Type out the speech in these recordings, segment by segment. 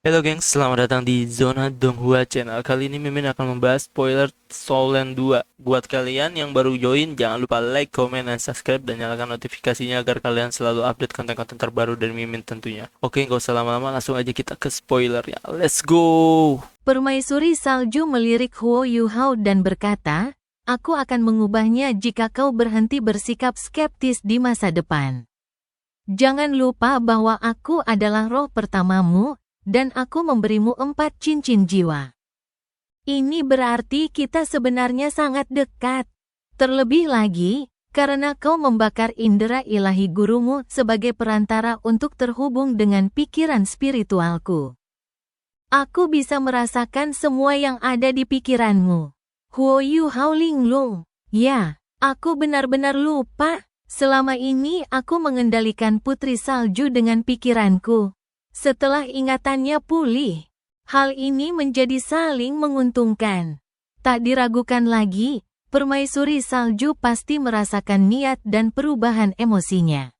Halo gengs, selamat datang di Zona Donghua Channel. Kali ini Mimin akan membahas spoiler Soulland 2. Buat kalian yang baru join, jangan lupa like, comment, dan subscribe, dan nyalakan notifikasinya agar kalian selalu update konten-konten terbaru dari Mimin tentunya. Oke, nggak usah lama-lama, langsung aja kita ke spoilernya. Let's go! Permaisuri salju melirik Huo Yuhao dan berkata, "Aku akan mengubahnya jika kau berhenti bersikap skeptis di masa depan. Jangan lupa bahwa aku adalah roh pertamamu, dan aku memberimu 4 cincin jiwa. Ini berarti kita sebenarnya sangat dekat. Terlebih lagi, karena kau membakar indera ilahi gurumu sebagai perantara untuk terhubung dengan pikiran spiritualku. Aku bisa merasakan semua yang ada di pikiranmu." Huo Yuhao linglung. Ya, aku benar-benar lupa. Selama ini aku mengendalikan putri salju dengan pikiranku. Setelah ingatannya pulih, hal ini menjadi saling menguntungkan. Tak diragukan lagi, permaisuri salju pasti merasakan niat dan perubahan emosinya.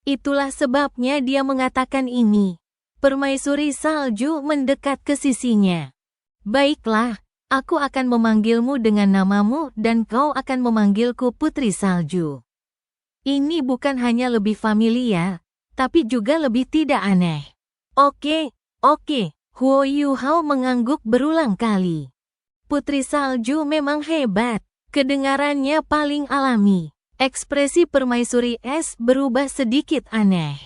Itulah sebabnya dia mengatakan ini. Permaisuri salju mendekat ke sisinya. "Baiklah, aku akan memanggilmu dengan namamu dan kau akan memanggilku Putri Salju. Ini bukan hanya lebih familiar, tapi juga lebih tidak aneh." Oke, oke, Huo Yuhao mengangguk berulang kali. Putri Salju memang hebat, kedengarannya paling alami. Ekspresi permaisuri es berubah sedikit aneh.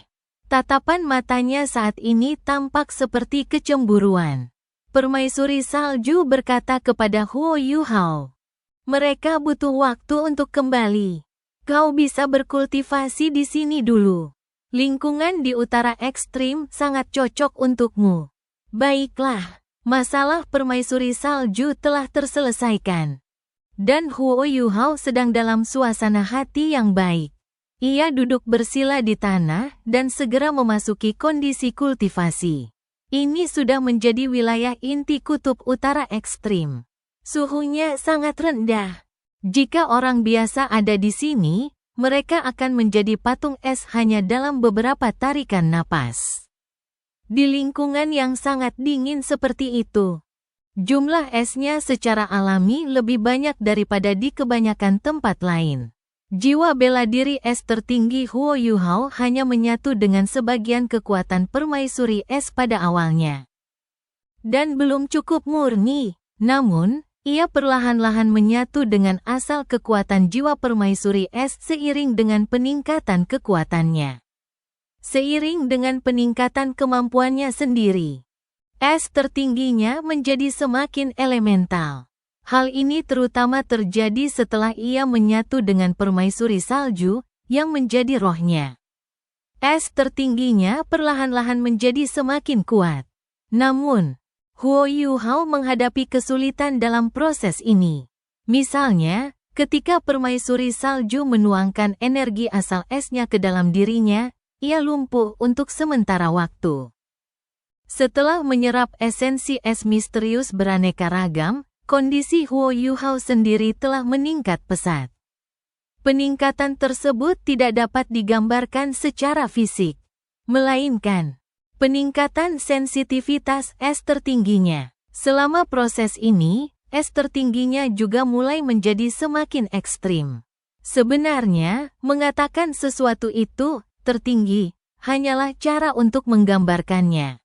Tatapan matanya saat ini tampak seperti kecemburuan. Permaisuri salju berkata kepada Huo Yuhao, "Mereka butuh waktu untuk kembali. Kau bisa berkultivasi di sini dulu. Lingkungan di utara ekstrim sangat cocok untukmu." Baiklah, masalah permaisuri salju telah terselesaikan. Dan Huo Yuhao sedang dalam suasana hati yang baik. Ia duduk bersila di tanah dan segera memasuki kondisi kultivasi. Ini sudah menjadi wilayah inti kutub utara ekstrim. Suhunya sangat rendah. Jika orang biasa ada di sini, mereka akan menjadi patung es hanya dalam beberapa tarikan napas. Di lingkungan yang sangat dingin seperti itu, jumlah esnya secara alami lebih banyak daripada di kebanyakan tempat lain. Jiwa bela diri es tertinggi Huo Yuhao hanya menyatu dengan sebagian kekuatan permaisuri es pada awalnya. Dan belum cukup murni, namun, ia perlahan-lahan menyatu dengan asal kekuatan jiwa permaisuri es seiring dengan peningkatan kekuatannya. Seiring dengan peningkatan kemampuannya sendiri, es tertingginya menjadi semakin elemental. Hal ini terutama terjadi setelah ia menyatu dengan permaisuri salju yang menjadi rohnya. Es tertingginya perlahan-lahan menjadi semakin kuat. Namun, Huo Yuhao menghadapi kesulitan dalam proses ini. Misalnya, ketika permaisuri salju menuangkan energi asal esnya ke dalam dirinya, ia lumpuh untuk sementara waktu. Setelah menyerap esensi es misterius beraneka ragam, kondisi Huo Yuhao sendiri telah meningkat pesat. Peningkatan tersebut tidak dapat digambarkan secara fisik, melainkan peningkatan sensitivitas es tertingginya. Selama proses ini, es tertingginya juga mulai menjadi semakin ekstrim. Sebenarnya, mengatakan sesuatu itu tertinggi hanyalah cara untuk menggambarkannya.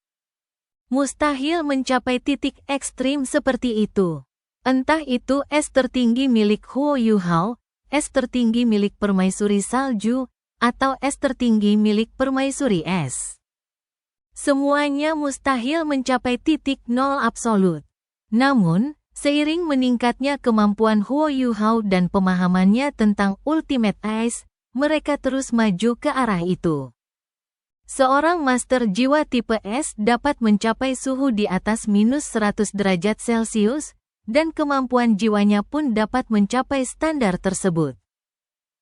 Mustahil mencapai titik ekstrim seperti itu. Entah itu es tertinggi milik Huo Yuhao, es tertinggi milik permaisuri salju, atau es tertinggi milik permaisuri es. Semuanya mustahil mencapai titik nol absolut. Namun, seiring meningkatnya kemampuan Huo Yuhao dan pemahamannya tentang Ultimate Ice, mereka terus maju ke arah itu. Seorang master jiwa tipe es dapat mencapai suhu di atas -100 derajat Celcius, dan kemampuan jiwanya pun dapat mencapai standar tersebut.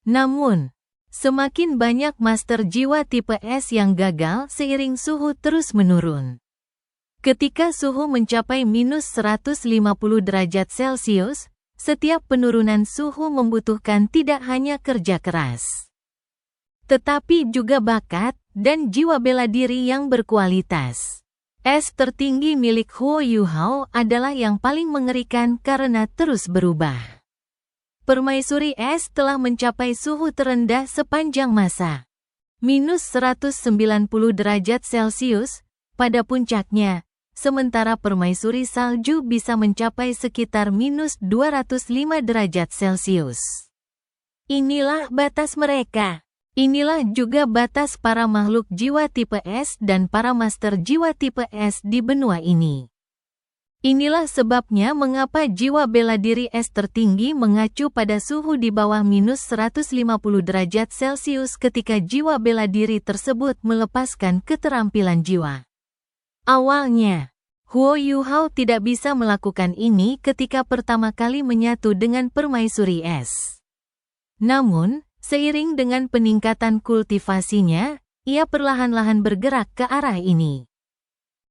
Namun, semakin banyak master jiwa tipe es yang gagal seiring suhu terus menurun. Ketika suhu mencapai -150 derajat Celcius, setiap penurunan suhu membutuhkan tidak hanya kerja keras, tetapi juga bakat dan jiwa bela diri yang berkualitas. Es tertinggi milik Huo Yuhao adalah yang paling mengerikan karena terus berubah. Permaisuri es telah mencapai suhu terendah sepanjang masa. Minus 190 derajat Celcius pada puncaknya, sementara permaisuri salju bisa mencapai sekitar minus 205 derajat Celcius. Inilah batas mereka. Inilah juga batas para makhluk jiwa tipe S dan para master jiwa tipe S di benua ini. Inilah sebabnya mengapa jiwa bela diri es tertinggi mengacu pada suhu di bawah minus 150 derajat Celcius ketika jiwa bela diri tersebut melepaskan keterampilan jiwa. Awalnya, Huo Yuhao tidak bisa melakukan ini ketika pertama kali menyatu dengan permaisuri es. Namun, seiring dengan peningkatan kultivasinya, ia perlahan-lahan bergerak ke arah ini.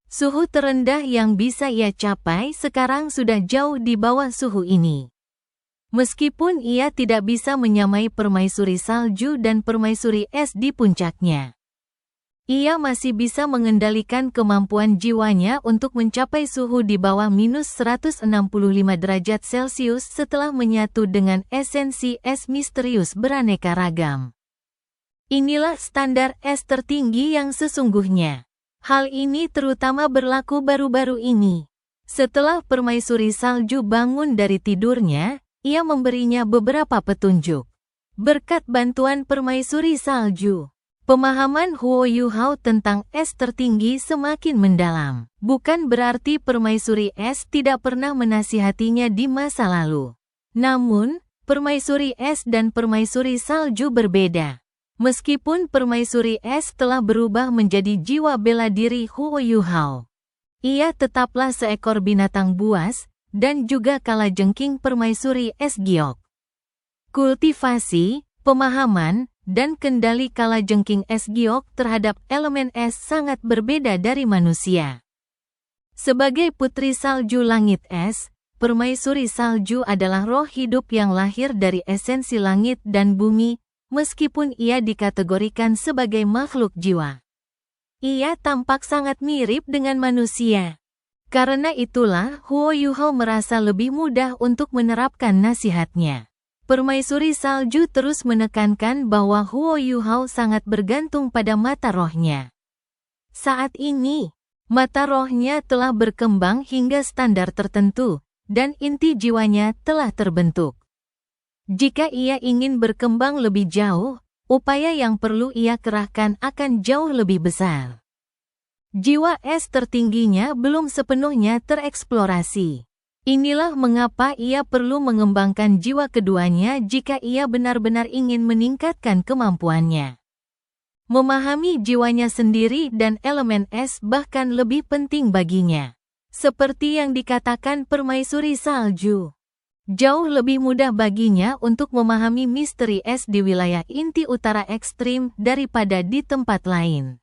Suhu terendah yang bisa ia capai sekarang sudah jauh di bawah suhu ini. Meskipun ia tidak bisa menyamai permaisuri salju dan permaisuri es di puncaknya, ia masih bisa mengendalikan kemampuan jiwanya untuk mencapai suhu di bawah minus 165 derajat Celcius setelah menyatu dengan esensi es misterius beraneka ragam. Inilah standar es tertinggi yang sesungguhnya. Hal ini terutama berlaku baru-baru ini. Setelah permaisuri salju bangun dari tidurnya, ia memberinya beberapa petunjuk. Berkat bantuan permaisuri salju, pemahaman Huo Yuhao tentang es tertinggi semakin mendalam. Bukan berarti permaisuri es tidak pernah menasihatinya di masa lalu. Namun, permaisuri es dan permaisuri salju berbeda. Meskipun permaisuri es telah berubah menjadi jiwa bela diri Huo Yuhao, ia tetaplah seekor binatang buas dan juga kalajengking permaisuri es giok. Kultivasi, pemahaman, dan kendali kalajengking es giok terhadap elemen es sangat berbeda dari manusia. Sebagai putri salju langit es, permaisuri salju adalah roh hidup yang lahir dari esensi langit dan bumi, meskipun ia dikategorikan sebagai makhluk jiwa. Ia tampak sangat mirip dengan manusia. Karena itulah Huo Yuhao merasa lebih mudah untuk menerapkan nasihatnya. Permaisuri salju terus menekankan bahwa Huo Yuhao sangat bergantung pada mata rohnya. Saat ini, mata rohnya telah berkembang hingga standar tertentu, dan inti jiwanya telah terbentuk. Jika ia ingin berkembang lebih jauh, upaya yang perlu ia kerahkan akan jauh lebih besar. Jiwa es tertingginya belum sepenuhnya tereksplorasi. Inilah mengapa ia perlu mengembangkan jiwa keduanya jika ia benar-benar ingin meningkatkan kemampuannya. Memahami jiwanya sendiri dan elemen es bahkan lebih penting baginya. Seperti yang dikatakan permaisuri salju. Jauh lebih mudah baginya untuk memahami misteri es di wilayah inti utara ekstrim daripada di tempat lain.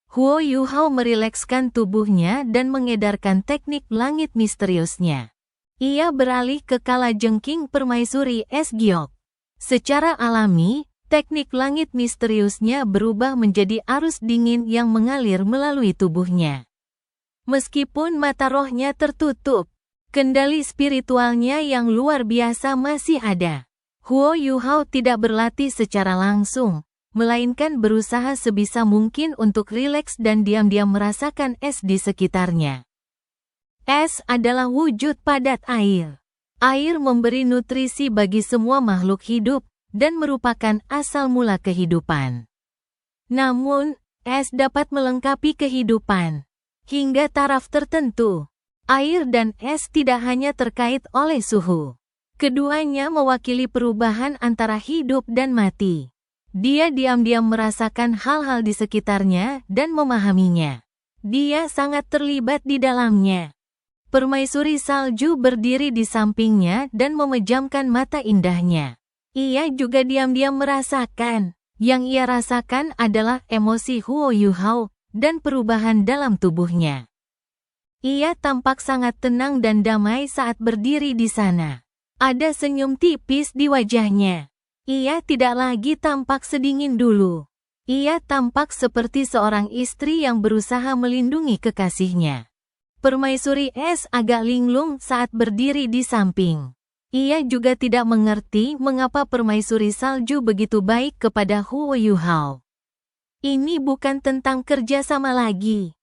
Huo Yuhao merilekskan tubuhnya dan mengedarkan teknik langit misteriusnya. Ia beralih ke kalajengking permaisuri es giok. Secara alami, teknik langit misteriusnya berubah menjadi arus dingin yang mengalir melalui tubuhnya. Meskipun mata rohnya tertutup, kendali spiritualnya yang luar biasa masih ada. Huo Yuhao tidak berlatih secara langsung, melainkan berusaha sebisa mungkin untuk rileks dan diam-diam merasakan es di sekitarnya. Es adalah wujud padat air. Air memberi nutrisi bagi semua makhluk hidup dan merupakan asal mula kehidupan. Namun, es dapat melengkapi kehidupan hingga taraf tertentu. Air dan es tidak hanya terkait oleh suhu. Keduanya mewakili perubahan antara hidup dan mati. Dia diam-diam merasakan hal-hal di sekitarnya dan memahaminya. Dia sangat terlibat di dalamnya. Permaisuri salju berdiri di sampingnya dan memejamkan mata indahnya. Ia juga diam-diam merasakan. Yang ia rasakan adalah emosi Huo Yuhao dan perubahan dalam tubuhnya. Ia tampak sangat tenang dan damai saat berdiri di sana. Ada senyum tipis di wajahnya. Ia tidak lagi tampak sedingin dulu. Ia tampak seperti seorang istri yang berusaha melindungi kekasihnya. Permaisuri Es agak linglung saat berdiri di samping. Ia juga tidak mengerti mengapa Permaisuri Salju begitu baik kepada Huo Yuhao. Ini bukan tentang kerjasama lagi.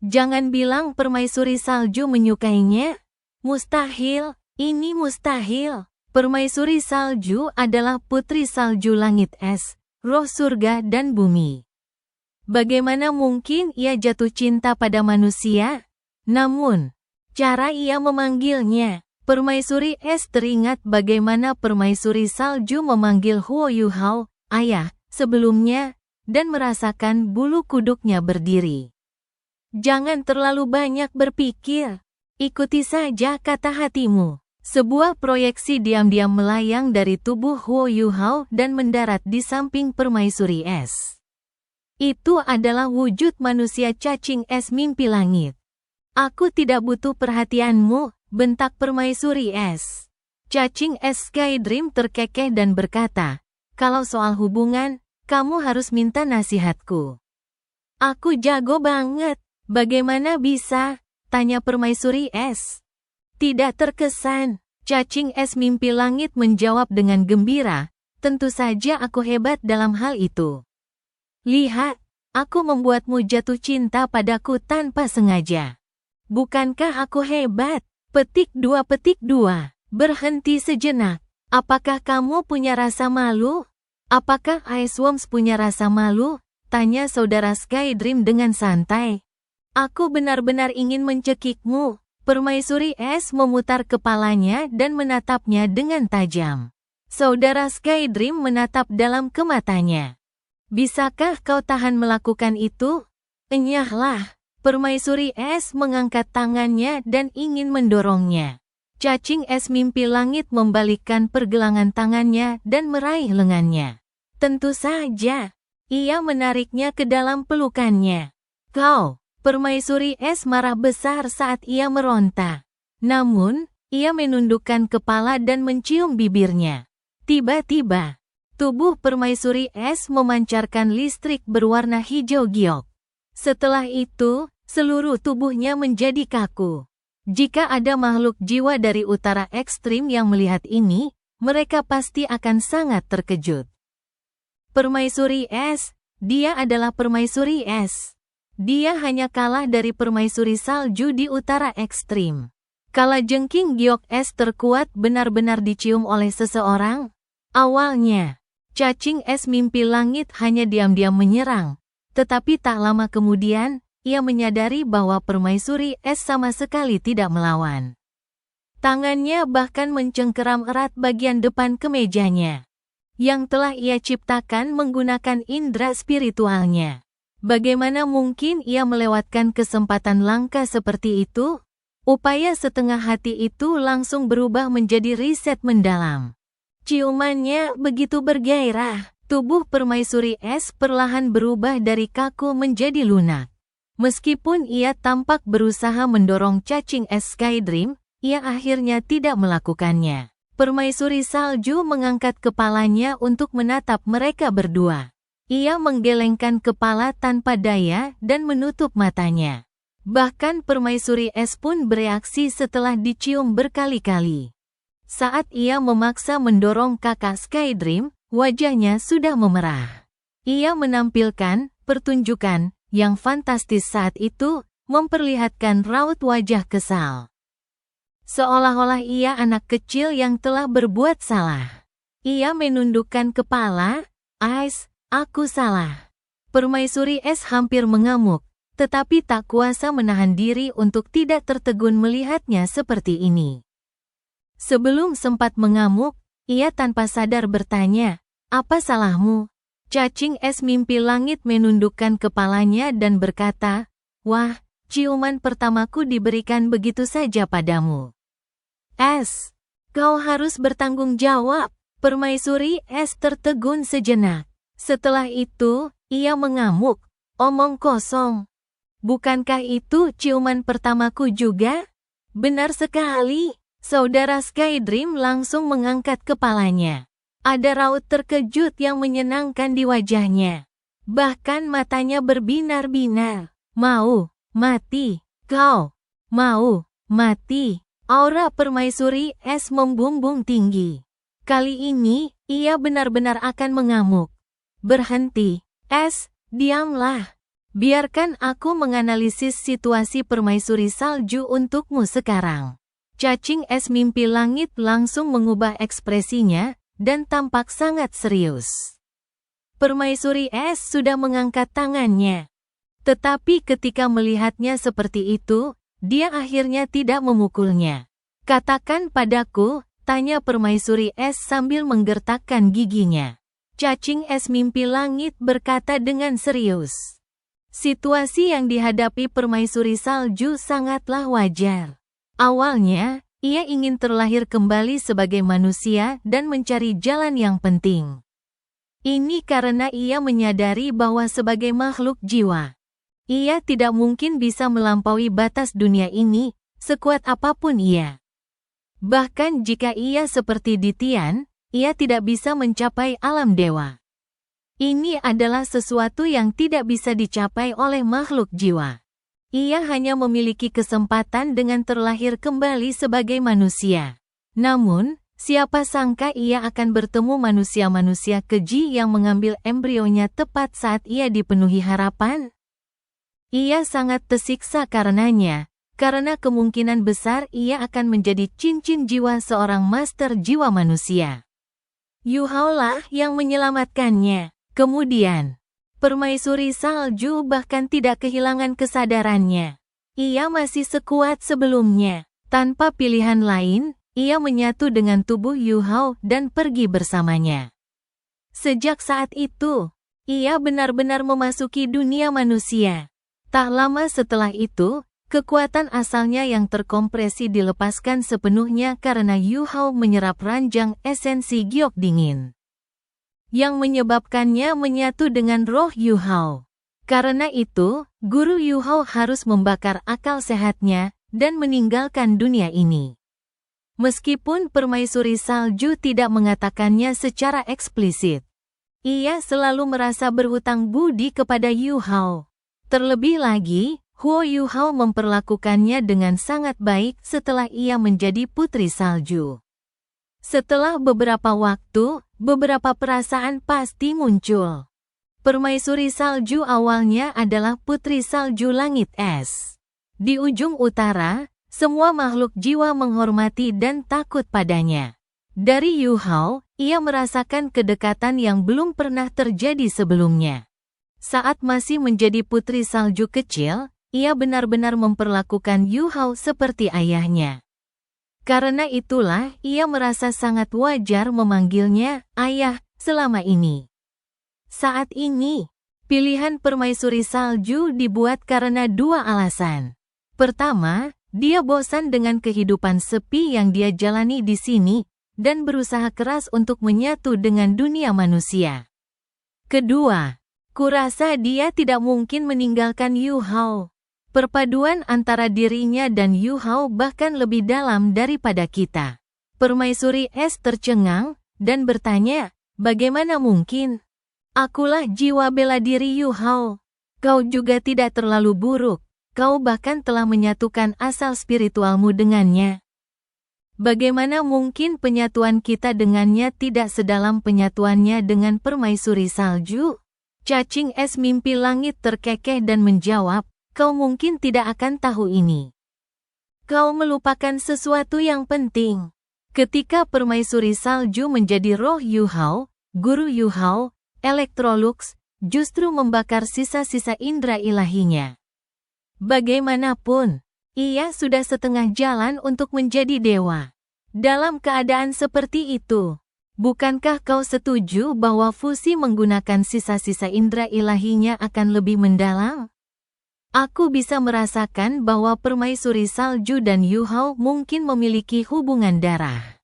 Jangan bilang Permaisuri Salju menyukainya. Mustahil, ini mustahil. Permaisuri Salju adalah putri salju langit es, roh surga dan bumi. Bagaimana mungkin ia jatuh cinta pada manusia? Namun, cara ia memanggilnya, Permaisuri Es teringat bagaimana Permaisuri Salju memanggil Huo Yuhao, ayah, sebelumnya, dan merasakan bulu kuduknya berdiri. Jangan terlalu banyak berpikir. Ikuti saja kata hatimu. Sebuah proyeksi diam-diam melayang dari tubuh Huo Yuhao dan mendarat di samping Permaisuri Es. Itu adalah wujud manusia cacing es mimpi langit. Aku tidak butuh perhatianmu, bentak Permaisuri Es. Cacing es Sky Dream terkekeh dan berkata, kalau soal hubungan, kamu harus minta nasihatku. Aku jago banget, bagaimana bisa? Tanya Permaisuri Es. Tidak terkesan, cacing es mimpi langit menjawab dengan gembira, tentu saja aku hebat dalam hal itu. Lihat, aku membuatmu jatuh cinta padaku tanpa sengaja. Bukankah aku hebat? Petik 2. Berhenti sejenak. Apakah kamu punya rasa malu? Apakah Iceworms punya rasa malu? Tanya saudara Sky Dream dengan santai. Aku benar-benar ingin mencekikmu. Permaisuri Es memutar kepalanya dan menatapnya dengan tajam. Saudara Sky Dream menatap dalam ke matanya. Bisakah kau tahan melakukan itu? Enyahlah. Permaisuri Es mengangkat tangannya dan ingin mendorongnya. Cacing es mimpi langit membalikkan pergelangan tangannya dan meraih lengannya. Tentu saja, ia menariknya ke dalam pelukannya. Kau, Permaisuri Es marah besar saat ia meronta. Namun, ia menundukkan kepala dan mencium bibirnya. Tiba-tiba, tubuh Permaisuri Es memancarkan listrik berwarna hijau giok. Setelah itu, seluruh tubuhnya menjadi kaku. Jika ada makhluk jiwa dari utara ekstrim yang melihat ini, mereka pasti akan sangat terkejut. Permaisuri Es, dia adalah Permaisuri Es. Dia hanya kalah dari Permaisuri Salju di utara ekstrim. Kalajengking giok es terkuat benar-benar dicium oleh seseorang. Awalnya, cacing es mimpi langit hanya diam-diam menyerang. Tetapi tak lama kemudian, ia menyadari bahwa Permaisuri Es sama sekali tidak melawan. Tangannya bahkan mencengkeram erat bagian depan kemejanya, yang telah ia ciptakan menggunakan indera spiritualnya. Bagaimana mungkin ia melewatkan kesempatan langka seperti itu? Upaya setengah hati itu langsung berubah menjadi riset mendalam. Ciumannya begitu bergairah. Tubuh Permaisuri Es perlahan berubah dari kaku menjadi lunak. Meskipun ia tampak berusaha mendorong cacing es Sky Dream, ia akhirnya tidak melakukannya. Permaisuri Salju mengangkat kepalanya untuk menatap mereka berdua. Ia menggelengkan kepala tanpa daya dan menutup matanya. Bahkan Permaisuri Es pun bereaksi setelah dicium berkali-kali. Saat ia memaksa mendorong kakak Sky Dream, wajahnya sudah memerah. Ia menampilkan pertunjukan yang fantastis saat itu, memperlihatkan raut wajah kesal. Seolah-olah ia anak kecil yang telah berbuat salah. Ia menundukkan kepala. Ice, aku salah. Permaisuri Es hampir mengamuk, tetapi tak kuasa menahan diri untuk tidak tertegun melihatnya seperti ini. Sebelum sempat mengamuk, ia tanpa sadar bertanya, apa salahmu? Cacing es mimpi langit menundukkan kepalanya dan berkata, wah, ciuman pertamaku diberikan begitu saja padamu. Es, kau harus bertanggung jawab. Permaisuri Es tertegun sejenak. Setelah itu, ia mengamuk, omong kosong. Bukankah itu ciuman pertamaku juga? Benar sekali. Saudara Sky Dream langsung mengangkat kepalanya. Ada raut terkejut yang menyenangkan di wajahnya. Bahkan matanya berbinar-binar. Mau mati? Kau mau mati? Aura permaisuri es membumbung tinggi. Kali ini, ia benar-benar akan mengamuk. Berhenti, es, diamlah. Biarkan aku menganalisis situasi permaisuri salju untukmu sekarang. Cacing es mimpi langit langsung mengubah ekspresinya, dan tampak sangat serius. Permaisuri es sudah mengangkat tangannya. Tetapi ketika melihatnya seperti itu, dia akhirnya tidak memukulnya. Katakan padaku, tanya permaisuri es sambil menggertakkan giginya. Cacing es mimpi langit berkata dengan serius. Situasi yang dihadapi permaisuri salju sangatlah wajar. Awalnya, ia ingin terlahir kembali sebagai manusia dan mencari jalan yang penting. Ini karena ia menyadari bahwa sebagai makhluk jiwa, ia tidak mungkin bisa melampaui batas dunia ini, sekuat apapun ia. Bahkan jika ia seperti Ditian, ia tidak bisa mencapai alam dewa. Ini adalah sesuatu yang tidak bisa dicapai oleh makhluk jiwa. Ia hanya memiliki kesempatan dengan terlahir kembali sebagai manusia. Namun, siapa sangka ia akan bertemu manusia-manusia keji yang mengambil embrionya tepat saat ia dipenuhi harapan? Ia sangat tersiksa karenanya, karena kemungkinan besar ia akan menjadi cincin jiwa seorang master jiwa manusia. Yu Hao lah yang menyelamatkannya. Kemudian, permaisuri salju bahkan tidak kehilangan kesadarannya. Ia masih sekuat sebelumnya. Tanpa pilihan lain, ia menyatu dengan tubuh Yu Hao dan pergi bersamanya. Sejak saat itu, ia benar-benar memasuki dunia manusia. Tak lama setelah itu, kekuatan asalnya yang terkompresi dilepaskan sepenuhnya karena Yu Hao menyerap ranjang esensi giok dingin, yang menyebabkannya menyatu dengan roh Yu Hao. Karena itu, Guru Yu Hao harus membakar akal sehatnya dan meninggalkan dunia ini. Meskipun permaisuri salju tidak mengatakannya secara eksplisit, ia selalu merasa berhutang budi kepada Yu Hao. Terlebih lagi, Huo Yu Hao memperlakukannya dengan sangat baik setelah ia menjadi putri salju. Setelah beberapa waktu, beberapa perasaan pasti muncul. Permaisuri salju awalnya adalah putri salju langit es. Di ujung utara, semua makhluk jiwa menghormati dan takut padanya. Dari Yu Hao, ia merasakan kedekatan yang belum pernah terjadi sebelumnya. Saat masih menjadi putri salju kecil, ia benar-benar memperlakukan Yu Hao seperti ayahnya. Karena itulah ia merasa sangat wajar memanggilnya ayah selama ini. Saat ini, pilihan permaisuri salju dibuat karena dua alasan. Pertama, dia bosan dengan kehidupan sepi yang dia jalani di sini dan berusaha keras untuk menyatu dengan dunia manusia. Kedua, kurasa dia tidak mungkin meninggalkan Yu Hao. Perpaduan antara dirinya dan Yu Hao bahkan lebih dalam daripada kita. Permaisuri es tercengang dan bertanya, bagaimana mungkin? Akulah jiwa bela diri Yu Hao. Kau juga tidak terlalu buruk. Kau bahkan telah menyatukan asal spiritualmu dengannya. Bagaimana mungkin penyatuan kita dengannya tidak sedalam penyatuannya dengan permaisuri salju? Cacing es mimpi langit terkekeh dan menjawab, kau mungkin tidak akan tahu ini. Kau melupakan sesuatu yang penting. Ketika permaisuri salju menjadi roh Yu Hao, Guru Yu Hao, Electrolux, justru membakar sisa-sisa indera ilahinya. Bagaimanapun, ia sudah setengah jalan untuk menjadi dewa. Dalam keadaan seperti itu, bukankah kau setuju bahwa fusi menggunakan sisa-sisa indera ilahinya akan lebih mendalam? Aku bisa merasakan bahwa permaisuri salju dan Yu Hao mungkin memiliki hubungan darah.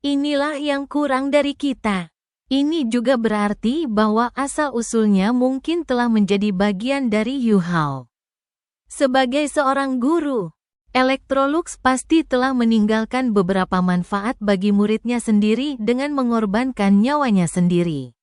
Inilah yang kurang dari kita. Ini juga berarti bahwa asal-usulnya mungkin telah menjadi bagian dari Yu Hao. Sebagai seorang guru, Electrolux pasti telah meninggalkan beberapa manfaat bagi muridnya sendiri dengan mengorbankan nyawanya sendiri.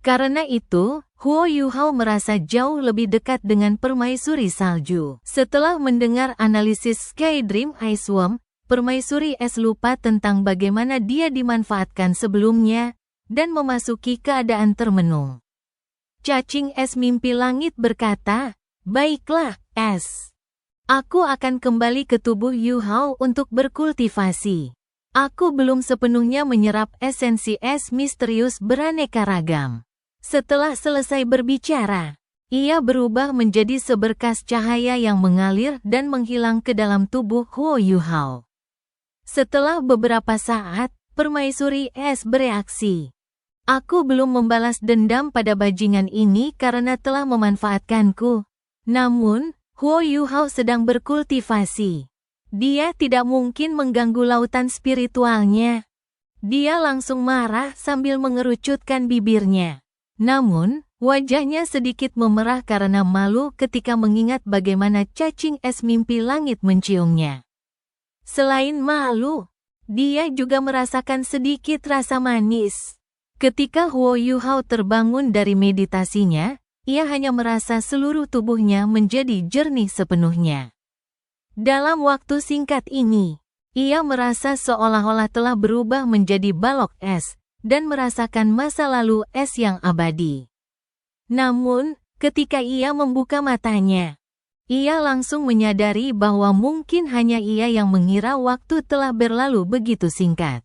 Karena itu, Huo Yuhao merasa jauh lebih dekat dengan permaisuri salju. Setelah mendengar analisis Sky Dream Ice Worm, permaisuri es lupa tentang bagaimana dia dimanfaatkan sebelumnya, dan memasuki keadaan termenung. Cacing es mimpi langit berkata, "Baiklah, es. Aku akan kembali ke tubuh Yuhao untuk berkultivasi. Aku belum sepenuhnya menyerap esensi es misterius beraneka ragam." Setelah selesai berbicara, ia berubah menjadi seberkas cahaya yang mengalir dan menghilang ke dalam tubuh Huo Yuhao. Setelah beberapa saat, permaisuri es bereaksi. "Aku belum membalas dendam pada bajingan ini karena telah memanfaatkanku. Namun, Huo Yuhao sedang berkultivasi. Dia tidak mungkin mengganggu lautan spiritualnya." Dia langsung marah sambil mengerucutkan bibirnya. Namun, wajahnya sedikit memerah karena malu ketika mengingat bagaimana cacing es mimpi langit menciumnya. Selain malu, dia juga merasakan sedikit rasa manis. Ketika Huo Yuhao terbangun dari meditasinya, ia hanya merasa seluruh tubuhnya menjadi jernih sepenuhnya. Dalam waktu singkat ini, ia merasa seolah-olah telah berubah menjadi balok es, dan merasakan masa lalu es yang abadi. Namun, ketika ia membuka matanya, ia langsung menyadari bahwa mungkin hanya ia yang mengira waktu telah berlalu begitu singkat.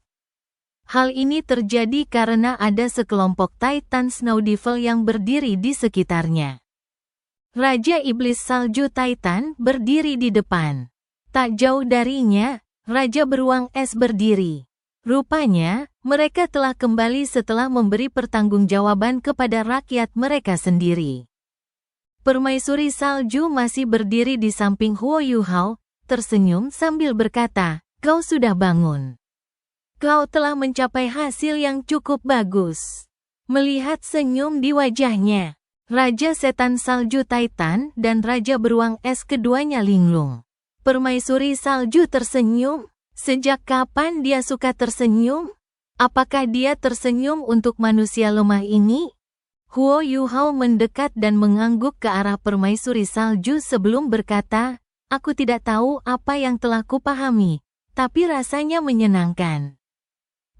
Hal ini terjadi karena ada sekelompok Titan Snow Devil yang berdiri di sekitarnya. Raja Iblis Salju Titan berdiri di depan. Tak jauh darinya, Raja Beruang Es berdiri. Rupanya, mereka telah kembali setelah memberi pertanggungjawaban kepada rakyat mereka sendiri. Permaisuri salju masih berdiri di samping Huo Yuhao, tersenyum sambil berkata, "Kau sudah bangun. Kau telah mencapai hasil yang cukup bagus." Melihat senyum di wajahnya, Raja Setan Salju Titan dan Raja Beruang Es keduanya linglung. Permaisuri salju tersenyum. Sejak kapan dia suka tersenyum? Apakah dia tersenyum untuk manusia lemah ini? Huo Yuhao mendekat dan mengangguk ke arah permaisuri salju sebelum berkata, "Aku tidak tahu apa yang telah kupahami, tapi rasanya menyenangkan."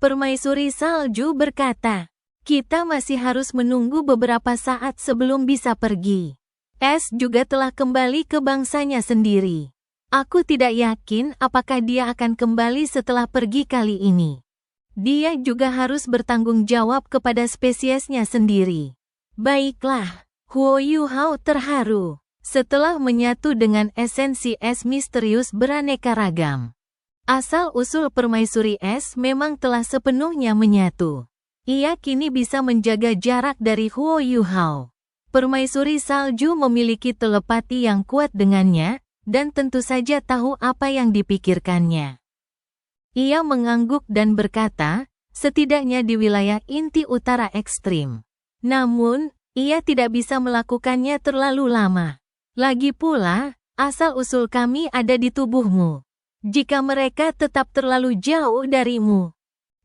Permaisuri salju berkata, "Kita masih harus menunggu beberapa saat sebelum bisa pergi. Es juga telah kembali ke bangsanya sendiri. Aku tidak yakin apakah dia akan kembali setelah pergi kali ini. Dia juga harus bertanggung jawab kepada spesiesnya sendiri." Baiklah, Huo Yuhao terharu. Setelah menyatu dengan esensi es misterius beraneka ragam, asal-usul permaisuri es memang telah sepenuhnya menyatu. Ia kini bisa menjaga jarak dari Huo Yuhao. Permaisuri salju memiliki telepati yang kuat dengannya, dan tentu saja tahu apa yang dipikirkannya. Ia mengangguk dan berkata, "Setidaknya di wilayah inti utara ekstrim. Namun, ia tidak bisa melakukannya terlalu lama. Lagi pula, asal-usul kami ada di tubuhmu. Jika mereka tetap terlalu jauh darimu,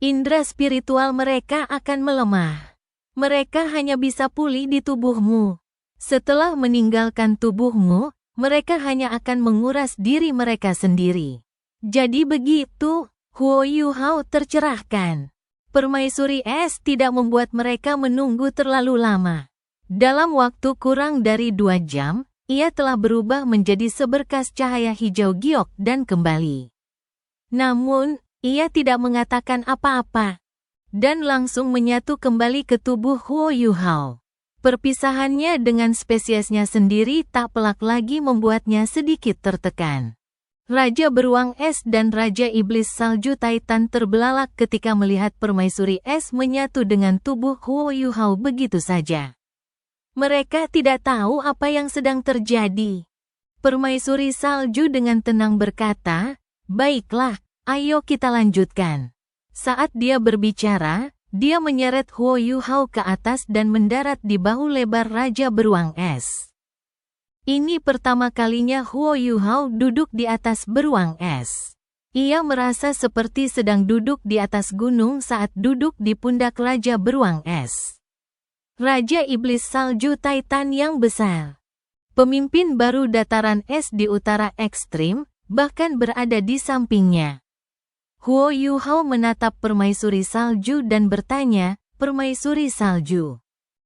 indera spiritual mereka akan melemah. Mereka hanya bisa pulih di tubuhmu. Setelah meninggalkan tubuhmu, mereka hanya akan menguras diri mereka sendiri." Jadi begitu, Huo Yuhao tercerahkan. Permaisuri es tidak membuat mereka menunggu terlalu lama. Dalam waktu kurang dari 2 jam, ia telah berubah menjadi seberkas cahaya hijau giok dan kembali. Namun, ia tidak mengatakan apa-apa, dan langsung menyatu kembali ke tubuh Huo Yuhao. Perpisahannya dengan spesiesnya sendiri tak pelak lagi membuatnya sedikit tertekan. Raja Beruang Es dan Raja Iblis Salju Titan terbelalak ketika melihat permaisuri es menyatu dengan tubuh Huo Yuhao begitu saja. Mereka tidak tahu apa yang sedang terjadi. Permaisuri salju dengan tenang berkata, "Baiklah, ayo kita lanjutkan." Saat dia berbicara, dia menyeret Huo Yuhao ke atas dan mendarat di bahu lebar Raja Beruang Es. Ini pertama kalinya Huo Yuhao duduk di atas beruang es. Ia merasa seperti sedang duduk di atas gunung saat duduk di pundak Raja Beruang Es. Raja Iblis Salju Titan yang besar. Pemimpin baru dataran es di utara ekstrim, bahkan berada di sampingnya. Huo Yuhao menatap permaisuri salju dan bertanya, "Permaisuri salju,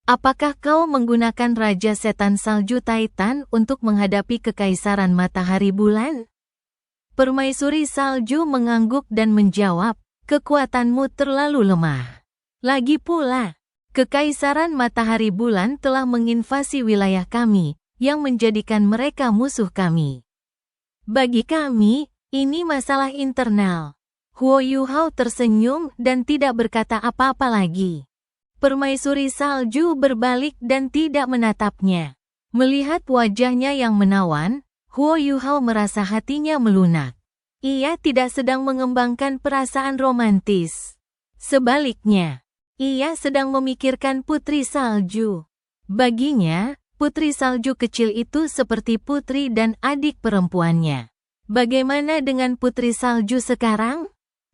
apakah kau menggunakan Raja Setan Salju Titan untuk menghadapi Kekaisaran Matahari Bulan?" Permaisuri salju mengangguk dan menjawab, "Kekuatanmu terlalu lemah. Lagi pula, Kekaisaran Matahari Bulan telah menginvasi wilayah kami, yang menjadikan mereka musuh kami. Bagi kami, ini masalah internal." Huo Yuhao tersenyum dan tidak berkata apa-apa lagi. Permaisuri salju berbalik dan tidak menatapnya. Melihat wajahnya yang menawan, Huo Yuhao merasa hatinya melunak. Ia tidak sedang mengembangkan perasaan romantis. Sebaliknya, ia sedang memikirkan putri salju. Baginya, putri salju kecil itu seperti putri dan adik perempuannya. Bagaimana dengan putri salju sekarang?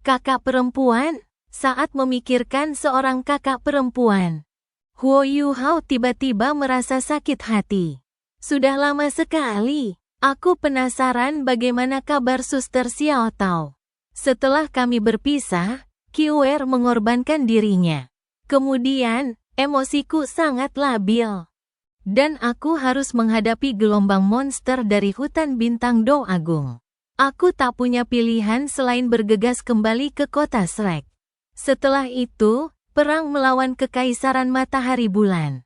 Kakak perempuan? Saat memikirkan seorang kakak perempuan, Huo Yuhao tiba-tiba merasa sakit hati. Sudah lama sekali, aku penasaran bagaimana kabar Suster Xiao Tao. Setelah kami berpisah, Qiuer mengorbankan dirinya. Kemudian, emosiku sangat labil. Dan aku harus menghadapi gelombang monster dari hutan bintang Do Agung. Aku tak punya pilihan selain bergegas kembali ke kota Shrek. Setelah itu, perang melawan Kekaisaran Matahari Bulan.